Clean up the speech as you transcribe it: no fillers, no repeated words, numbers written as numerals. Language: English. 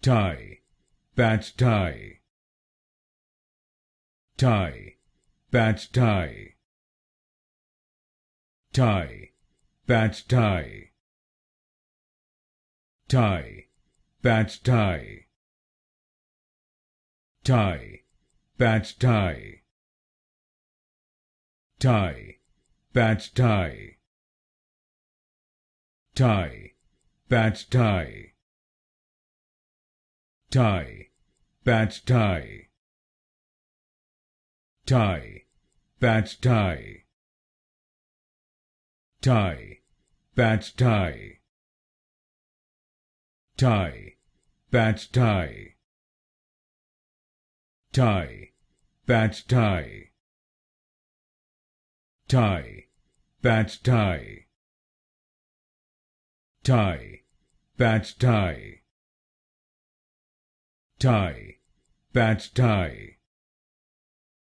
tie, bad tie, tie, bad tie, tie, bad tie, tie, bad tie, tie, bad tie, tie, bad tie, tie, bad tie, tie, bad tie, tie, bad tie, tie, bad tie, tie, bad tie, tie, bad tie, tie, bad tie, tie, bad tie, tie, bad tie,